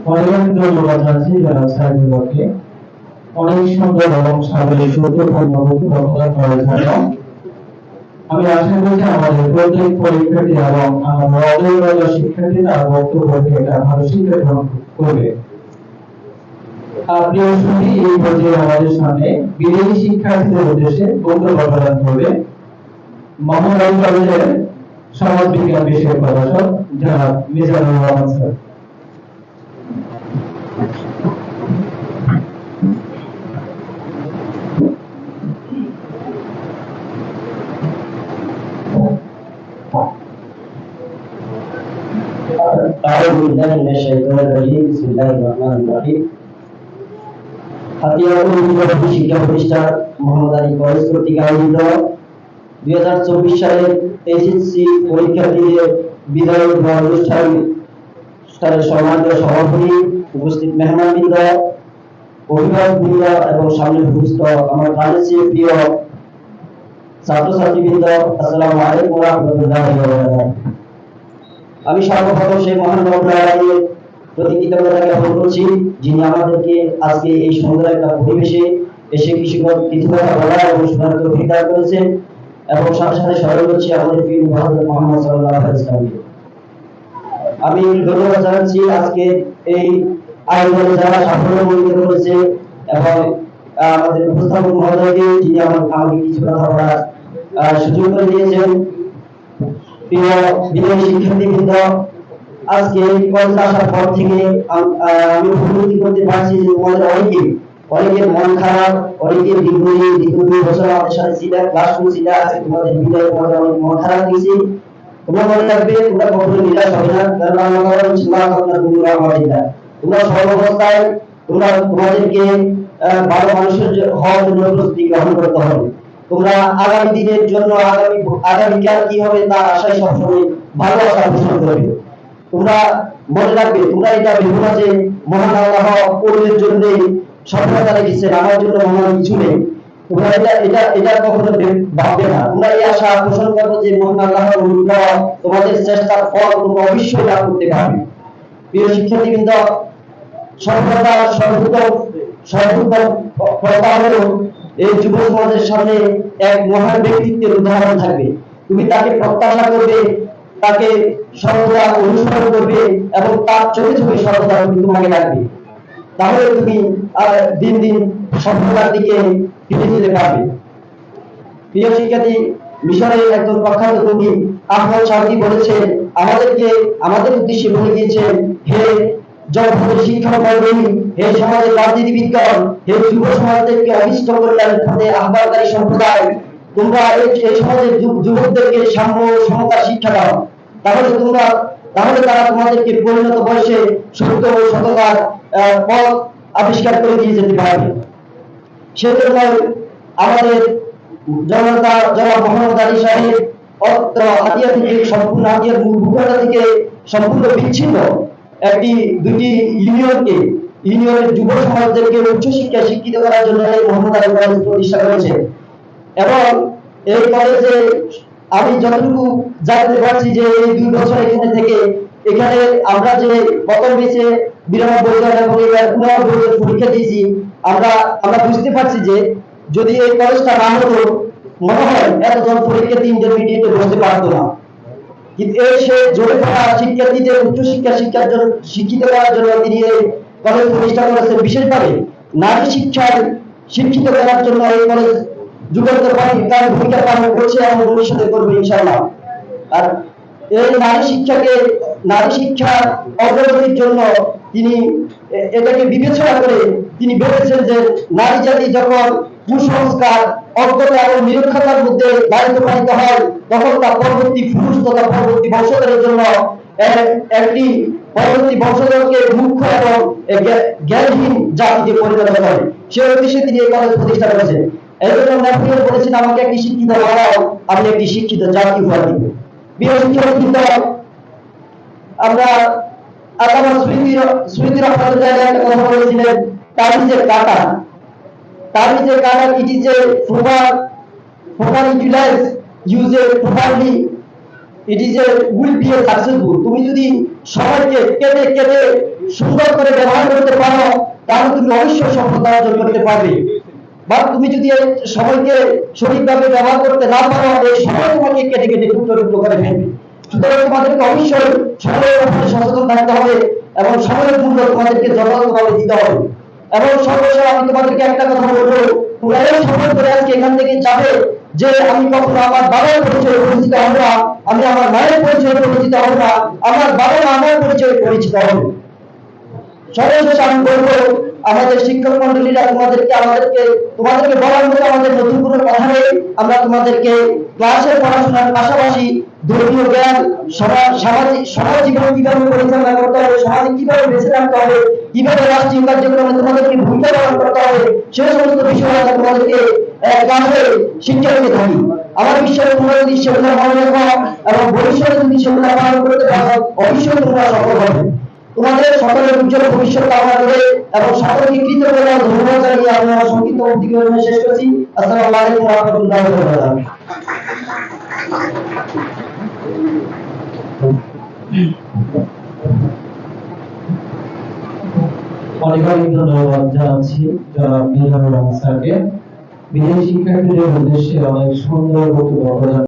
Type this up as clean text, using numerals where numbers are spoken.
অনেক ধন্যবাদ জানাচ্ছি যারা স্যারকে অনেক সুন্দর এবং সাবলীল সুন্দরপূর্ণ বক্তব্য করার জন্য। আমি আশা করছি আমাদের প্রত্যেক পরীক্ষার্থী এবং আমার অদূর শিক্ষার্থী তার বক্তব্যকে এটা ভালো শিক্ষা গ্রহণ করবে। প্রিয় সুধী, এই পর্যায়ে আমাদের সামনে বিদেশি শিক্ষার্থীদের উদ্দেশ্যে বক্তব্য প্রদান করবে মোহাম্মদ কলেজের সমাজ বিজ্ঞান বিষয়ের প্রভাষক জনাব মিজানুর রহমান স্যার। أعوذ بالله من الشيطان الرجيم بسم الله الرحمن الرحيم হাতিয়ারপুর শিক্ষা প্রতিষ্ঠান মোহাম্মদ আলী কলেজ কর্তৃক আয়োজিত 2024 সালের এসএসসি পরীক্ষার্থীদের বিদায় অনুষ্ঠানের সম্মানিত সভাপতি, উপস্থিত মেহমানবৃন্দ, অভিভাবকবৃন্দ এবং সামনে উপস্থিত আমার ক্লাসের প্রিয় ছাত্রছাত্রীবৃন্দ, আসসালামু আলাইকুম ওয়া রাহমাতুল্লাহি ওয়া বারাকাতুহু। আমি সর্বপ্রথম সেই মহান রব্বুল আলামিনের প্রতি কৃতজ্ঞতা জ্ঞাপন করছি, যিনি আমাদেরকে আজকে এই সুন্দর একটা পরিবেশে এসে কিছু কথা বলা এবং শোনার তৌফিক দান করেছেন এবং সাথে সাথে স্মরণ করছি আমাদের প্রিয় হযরত মুহাম্মদ সাল্লাল্লাহু আলাইহি ওয়াসাল্লামকে। আমি ধন্যবাদ জানাচ্ছি আজকে এই আয়োজনে যারা সাফল্যমণ্ডিত করেছে এবং আমাদের উপস্থাপক মহোদয়কে, যিনি আমাকে কিছু কথা বলার সুযোগ করে দিয়েছেন। প্রিয় বিদেশি শিক্ষার্থীবৃন্দ, আজকে কলেজে আসার পর থেকে আমি উপলব্ধি করতে পারছি যে তোমাদের অনেকের মন খারাপ, অনেকের দীর্ঘ 2 বছর আমাদের সাথে ছিল, ক্লাস ছিল, আজকে তোমাদের বিদায়, তোমাদের অনেক মন খারাপ হয়েছে। তোমরা মনে রাখবে, তোমরা কখনো নিরাশ হবে না, কারণ তোমরা সর্বাবস্থায় তোমাদেরকে ভালো মানুষের হওয়ার জন্য প্রস্তুতি গ্রহণ করতে হবে। তোমরা আগামী দিনের জন্য আগামীকাল কি হবে তার আশায় সবসময় ভালো আশা পোষণ করবে। তোমরা মনে রাখবে, তোমরা এটা ভেবো না যে মহান আল্লাহ ওদের জন্য সফলতা রেখেছেন, আমার জন্য মহান কিছু নেই। তোমরা এটা কখনো ভাববে না। তোমরা এই আশা পোষণ করবে যে মহান আল্লাহর অনুগ্রহ, তোমাদের চেষ্টার ফল তোমরা অবশ্যই লাভ করতে পারবে। প্রিয় শিক্ষার্থীবৃন্দ, সফলতা সর্বোত্তম ফলতা হলো এই যুব সমাজের সামনে এক মহান ব্যক্তিত্বের উদাহরণ থাকবে। তুমি তাকে প্রত্যাশা করবে, তাকে সর্বদা অনুসরণ করবে এবং তার চোখে চোখে সর্বদা তোমাকে রাখবে। তাহলে তুমি দিন দিন সফলতার দিকে ফিরে যেতে পারবে। প্রিয় শিক্ষার্থী, মিশরের একজন প্রখ্যাত কবি আহমদ শাওকি বলেছেন, আমাদের উদ্দেশ্যে বলে গিয়েছেন, হে জগতের শিক্ষা মণ্ডলী, হে সমাজের রাজনীতিবিদগণ, হে যুব সমাজদেরকে অনিষ্ট কল্যাণ পথে আহ্বানকারী সম্প্রদায়, তোমরা এই সমাজের যুবকদেরকে সাম্য সমতা শিক্ষা দাও। তাহলে তারা তোমাদেরকে পরিণত বয়সে সত্য ও সততার পথ আবিষ্কার করে দিয়ে যেতে পারবে। সেজন্য আমাদের জনাব মোহাম্মদ আলী সাহেব অত্র হাতিয়া থেকে সম্পূর্ণ হাতিয়ার মূল ভূখণ্ড থেকে সম্পূর্ণ বিচ্ছিন্ন দুটি ইউনিয়নের যুব সমাজদেরকে উচ্চশিক্ষায় শিক্ষিত করার জন্য এই মোহাম্মদ আলী কলেজ প্রতিষ্ঠা করেছে। এবং এই কলেজে আমি যতটুকু জানতে পারছি যে এই 2 বছর এখানে আমরা যে প্রথম বেচে 92 জন এবং 99 জন পরীক্ষা দিয়েছি, আমরা বুঝতে পারছি যে যদি এই কলেজটা না হতো মনে হয় এতজন পরীক্ষার্থী ইন্টারমিডিয়েটে বসতে পারতো না। কিন্তু সে জোরে পড়া শিক্ষার্থীদের উচ্চশিক্ষার জন্য শিক্ষিত করার জন্য তিনি এই কলেজ প্রতিষ্ঠা করেছেন। বিশেষভাবে নারী শিক্ষার শিক্ষিত করার জন্য এই কলেজ যুগান্তর তার ভূমিকা পালন করছে এবং ভবিষ্যতে করবে ইনশাআল্লাহ। আর এই নারী শিক্ষার অগ্রগতির জন্য তিনি এটাকে বিবেচনা করে তিনি ভেবেছেন যে নারী জাতি যখন কুসংস্কার, অজ্ঞতা এবং নিরক্ষতার মধ্যে দায়িত্ব পালিত হয়, তখন তার পরবর্তী পুরুষ তথা পরবর্তী বংশধরের জন্য একটি পরবর্তী বংশধরকে মূর্খ এবং জ্ঞানহীন জাতিতে পরিণত করে। সে উদ্দেশ্যে তিনি এই কলেজ প্রতিষ্ঠা করেছেন। এই জন্য ন্যাপকিন বলেছেন, আমাকে একটি শিক্ষিত বানাও, আমি একটি শিক্ষিত জাতি উপহার দিব। প্রিয় শিক্ষার্থীবৃন্দ, আমরা আল্লামা সুয়ুতী রাহমাতুল্লাহ আলাইহি একটা কথা বলেছিলেন, তাবিজের কাঁটা, it is a proper utilize, use it properly it is a will B a successful. তুমি যদি সময়কে কেটে কেটে সুন্দর করে ব্যবহার করতে পারো তাহলে তুমি অবশ্যই সফলতা অর্জন করতে পারবে। বা তুমি যদি এই সময়কে সঠিকভাবে ব্যবহার করতে না পারো এই সময় তোমাকে কেটে কেটে টুকরো টুকরো করে ফেলবে। সুতরাং তোমাদেরকে অবশ্যই সময়ের ব্যাপারে সচেতন থাকতে হবে এবং সময়ের মূল্য তোমাদেরকে যথাযথভাবে দিতে হবে। এবং সর্বশেষ আমি তোমাদেরকে একটা কথা বলবো, তোমরা এই সময় করে আজকে এখান থেকে যাবে যে আমি কখনো আমার বাবার পরিচয়ে পরিচিত হব না, আমি আমার মায়ের পরিচয়ে পরিচিত হব না, আমার বাবা মা আমার পরিচয়ে পরিচিত হবে। সর্বশেষ আমি বলবো আমাদের শিক্ষক মন্ডলীরা তোমাদেরকে বলার মতো আমাদের নতুন কোনো কথা নেই। আমরা তোমাদেরকে ক্লাসের পড়াশোনার পাশাপাশি ধর্মীয় জ্ঞান, সমাজ জীবন কিভাবে পরিচালনা করতে হবে, সমাজে কিভাবে বেঁচে থাকতে হবে, কিভাবে রাষ্ট্রীয় কার্যক্রমে তোমাদেরকে ভূমিকা পালন করতে হবে, সে সমস্ত বিষয় আমরা তোমাদেরকে ক্লাসে শিক্ষা দিয়ে থাকি। আমার বিশ্বাস তোমরা যদি সেগুলো মনে রাখো এবং ভবিষ্যতে যদি সেগুলো পালন করতে পারো অবশ্যই তোমরা সফল হবে। তোমাদের সকলের উজ্জ্বল ভবিষ্যৎ কামনা করে এবং সকলকে কৃতজ্ঞতা ও ধন্যবাদ জানিয়ে আমি আমার সংক্ষিপ্ত বক্তব্য শেষ করছি। আসসালামু আলাইকুম ওয়া রাহমাতুল্লাহি ওয়া বারাকাতুহু। অনেক অনেক ধন্যবাদ জানাচ্ছি জনাব মিজানুর রহমান স্যারকে। বিদেশি শিক্ষার্থীদের উদ্দেশ্যে অনেক সুন্দর বক্তব্য প্রদান